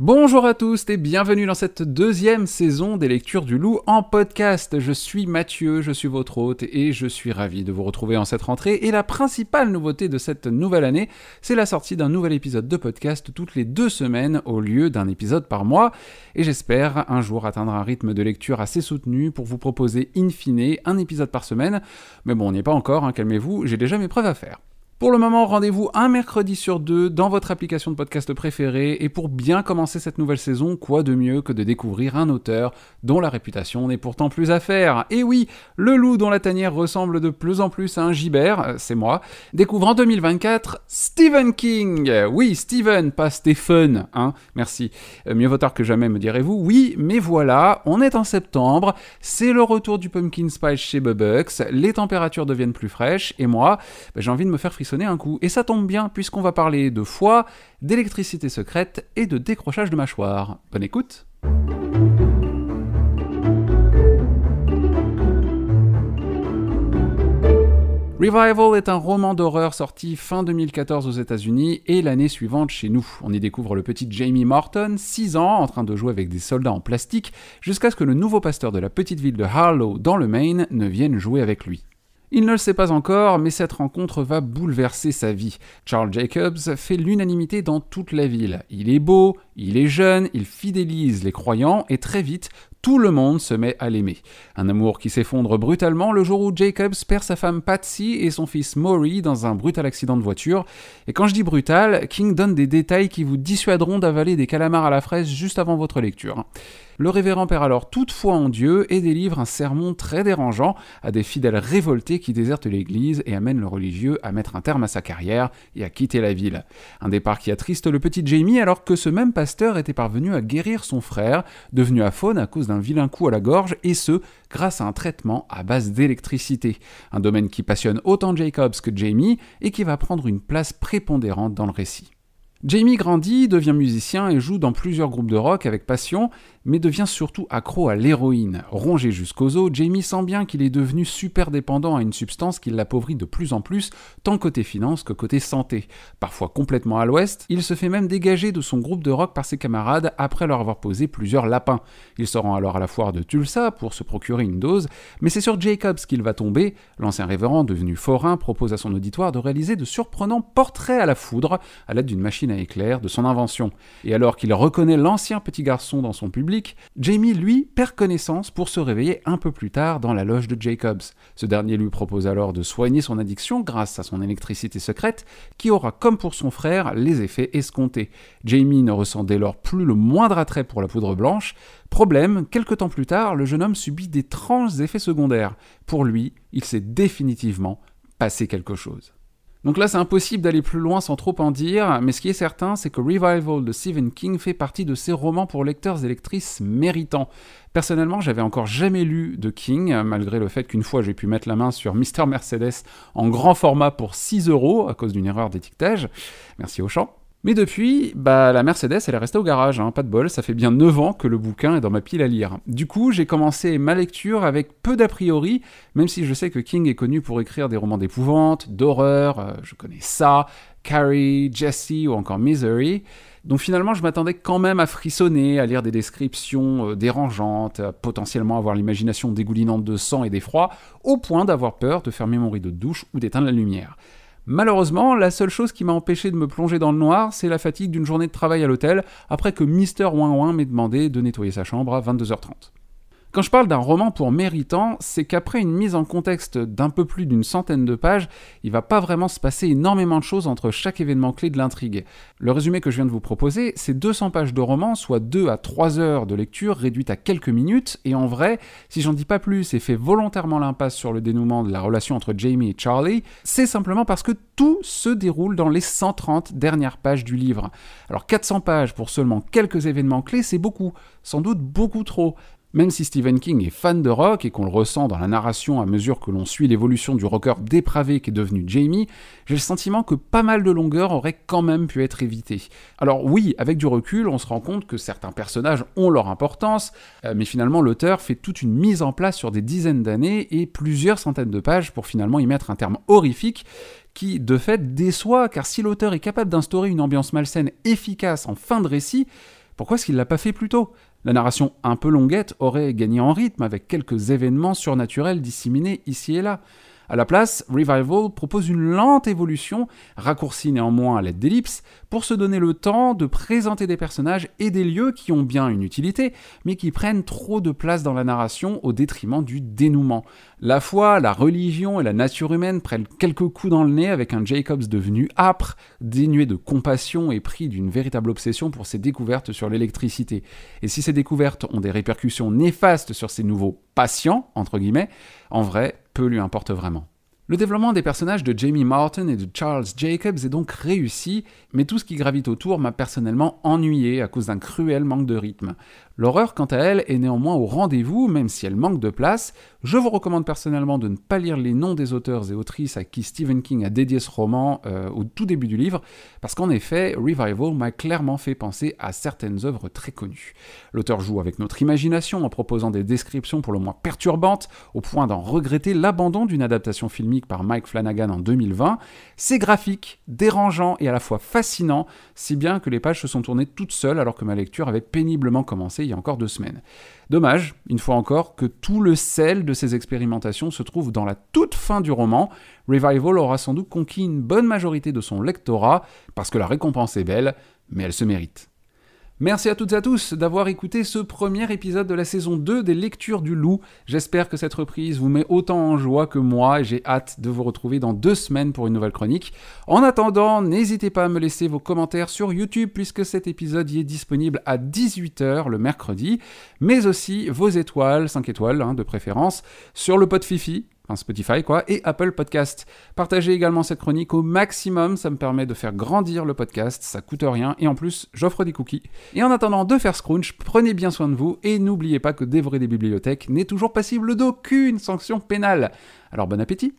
Bonjour à tous et bienvenue dans cette deuxième saison des Lectures du Loup en podcast. Je suis Mathieu, je suis votre hôte et je suis ravi de vous retrouver en cette rentrée. Et la principale nouveauté de cette nouvelle année, c'est la sortie d'un nouvel épisode de podcast toutes les 2 semaines au lieu d'un épisode par mois. Et j'espère un jour atteindre un rythme de lecture assez soutenu pour vous proposer in fine un épisode par semaine. Mais bon, on n'y est pas encore, calmez-vous, j'ai déjà mes preuves à faire. Pour le moment, rendez-vous un mercredi sur 2 dans votre application de podcast préférée, et pour bien commencer cette nouvelle saison, quoi de mieux que de découvrir un auteur dont la réputation n'est pourtant plus à faire. Et oui, le loup dont la tanière ressemble de plus en plus à un gibert, c'est moi, découvre en 2024 Stephen King. Oui, Stephen, pas Stephen, merci. Mieux vaut tard que jamais, me direz-vous. Oui, mais voilà, on est en septembre, c'est le retour du pumpkin spice chez Bubbucks, les températures deviennent plus fraîches, et moi, j'ai envie de me faire frissonner un coup, et ça tombe bien puisqu'on va parler de foi, d'électricité secrète et de décrochage de mâchoire. Bonne écoute. Revival est un roman d'horreur sorti fin 2014 aux États-Unis et l'année suivante chez nous. On y découvre le petit Jamie Morton, 6 ans, en train de jouer avec des soldats en plastique, jusqu'à ce que le nouveau pasteur de la petite ville de Harlow, dans le Maine, ne vienne jouer avec lui. Il ne le sait pas encore, mais cette rencontre va bouleverser sa vie. Charles Jacobs fait l'unanimité dans toute la ville. Il est beau, il est jeune, il fidélise les croyants, et très vite, tout le monde se met à l'aimer. Un amour qui s'effondre brutalement le jour où Jacobs perd sa femme Patsy et son fils Maury dans un brutal accident de voiture. Et quand je dis brutal, King donne des détails qui vous dissuaderont d'avaler des calamars à la fraise juste avant votre lecture. Le révérend perd alors toute foi en Dieu et délivre un sermon très dérangeant à des fidèles révoltés qui désertent l'église et amènent le religieux à mettre un terme à sa carrière et à quitter la ville. Un départ qui attriste le petit Jamie alors que ce même pasteur était parvenu à guérir son frère, devenu aphone à cause d'un vilain coup à la gorge, et ce, grâce à un traitement à base d'électricité. Un domaine qui passionne autant Jacobs que Jamie et qui va prendre une place prépondérante dans le récit. Jamie grandit, devient musicien et joue dans plusieurs groupes de rock avec passion, mais devient surtout accro à l'héroïne. Rongé jusqu'aux os, Jamie sent bien qu'il est devenu super dépendant à une substance qui l'appauvrit de plus en plus, tant côté finance que côté santé. Parfois complètement à l'ouest, il se fait même dégager de son groupe de rock par ses camarades après leur avoir posé plusieurs lapins. Il se rend alors à la foire de Tulsa pour se procurer une dose, mais c'est sur Jacobs qu'il va tomber. L'ancien révérend, devenu forain, propose à son auditoire de réaliser de surprenants portraits à la foudre à l'aide d'une machine à éclair de son invention. Et alors qu'il reconnaît l'ancien petit garçon dans son public, Jamie, lui, perd connaissance pour se réveiller un peu plus tard dans la loge de Jacobs. Ce dernier lui propose alors de soigner son addiction grâce à son électricité secrète, qui aura, comme pour son frère, les effets escomptés. Jamie ne ressent dès lors plus le moindre attrait pour la poudre blanche. Problème, quelque temps plus tard, le jeune homme subit d'étranges effets secondaires. Pour lui, il s'est définitivement passé quelque chose. Donc là, c'est impossible d'aller plus loin sans trop en dire, mais ce qui est certain, c'est que Revival de Stephen King fait partie de ces romans pour lecteurs et lectrices méritants. Personnellement, j'avais encore jamais lu de King, malgré le fait qu'une fois j'ai pu mettre la main sur Mr. Mercedes en grand format pour 6 € à cause d'une erreur d'étiquetage. Merci Auchan. Mais depuis, la Mercedes, elle est restée au garage, pas de bol, ça fait bien 9 ans que le bouquin est dans ma pile à lire. Du coup, j'ai commencé ma lecture avec peu d'a priori, même si je sais que King est connu pour écrire des romans d'épouvante, d'horreur, je connais ça, Carrie, Jessie ou encore Misery. Donc finalement, je m'attendais quand même à frissonner, à lire des descriptions dérangeantes, à potentiellement avoir l'imagination dégoulinante de sang et d'effroi, au point d'avoir peur de fermer mon rideau de douche ou d'éteindre la lumière. Malheureusement, la seule chose qui m'a empêché de me plonger dans le noir, c'est la fatigue d'une journée de travail à l'hôtel, après que Mr. Ouin m'ait demandé de nettoyer sa chambre à 22h30. Quand je parle d'un roman pour méritants, c'est qu'après une mise en contexte d'un peu plus d'une centaine de pages, il va pas vraiment se passer énormément de choses entre chaque événement clé de l'intrigue. Le résumé que je viens de vous proposer, c'est 200 pages de roman, soit 2 à 3 heures de lecture réduite à quelques minutes, et en vrai, si j'en dis pas plus et fais volontairement l'impasse sur le dénouement de la relation entre Jamie et Charlie, c'est simplement parce que tout se déroule dans les 130 dernières pages du livre. Alors 400 pages pour seulement quelques événements clés, c'est beaucoup, sans doute beaucoup trop. Même si Stephen King est fan de rock et qu'on le ressent dans la narration à mesure que l'on suit l'évolution du rocker dépravé qu'est devenu Jamie, j'ai le sentiment que pas mal de longueurs auraient quand même pu être évitées. Alors oui, avec du recul, on se rend compte que certains personnages ont leur importance, mais finalement l'auteur fait toute une mise en place sur des dizaines d'années et plusieurs centaines de pages pour finalement y mettre un terme horrifique qui, de fait, déçoit, car si l'auteur est capable d'instaurer une ambiance malsaine efficace en fin de récit, Pourquoi est-ce qu'il l'a pas fait plus tôt ? La narration un peu longuette aurait gagné en rythme avec quelques événements surnaturels disséminés ici et là. À la place, Revival propose une lente évolution, raccourcie néanmoins à l'aide d'ellipses, pour se donner le temps de présenter des personnages et des lieux qui ont bien une utilité, mais qui prennent trop de place dans la narration au détriment du dénouement. La foi, la religion et la nature humaine prennent quelques coups dans le nez avec un Jacobs devenu âpre, dénué de compassion et pris d'une véritable obsession pour ses découvertes sur l'électricité. Et si ces découvertes ont des répercussions néfastes sur ses nouveaux « patients », entre guillemets, en vrai, peu lui importe vraiment. Le développement des personnages de Jamie Martin et de Charles Jacobs est donc réussi, mais tout ce qui gravite autour m'a personnellement ennuyé à cause d'un cruel manque de rythme. L'horreur, quant à elle, est néanmoins au rendez-vous, même si elle manque de place. Je vous recommande personnellement de ne pas lire les noms des auteurs et autrices à qui Stephen King a dédié ce roman au tout début du livre, parce qu'en effet, Revival m'a clairement fait penser à certaines œuvres très connues. L'auteur joue avec notre imagination en proposant des descriptions pour le moins perturbantes, au point d'en regretter l'abandon d'une adaptation filmique par Mike Flanagan en 2020. C'est graphique, dérangeant et à la fois fascinant, si bien que les pages se sont tournées toutes seules alors que ma lecture avait péniblement commencé il y a encore 2 semaines. Dommage, une fois encore, que tout le sel de ces expérimentations se trouve dans la toute fin du roman. Revival aura sans doute conquis une bonne majorité de son lectorat, parce que la récompense est belle, mais elle se mérite. Merci à toutes et à tous d'avoir écouté ce premier épisode de la saison 2 des Lectures du Loup. J'espère que cette reprise vous met autant en joie que moi et j'ai hâte de vous retrouver dans 2 semaines pour une nouvelle chronique. En attendant, n'hésitez pas à me laisser vos commentaires sur YouTube puisque cet épisode y est disponible à 18h le mercredi, mais aussi vos étoiles, 5 étoiles de préférence, sur le pod Fifi, Spotify et Apple Podcast. Partagez également cette chronique au maximum, ça me permet de faire grandir le podcast, ça coûte rien et en plus j'offre des cookies. Et en attendant de faire scrunch, prenez bien soin de vous et n'oubliez pas que dévorer des bibliothèques n'est toujours passible d'aucune sanction pénale. Alors bon appétit!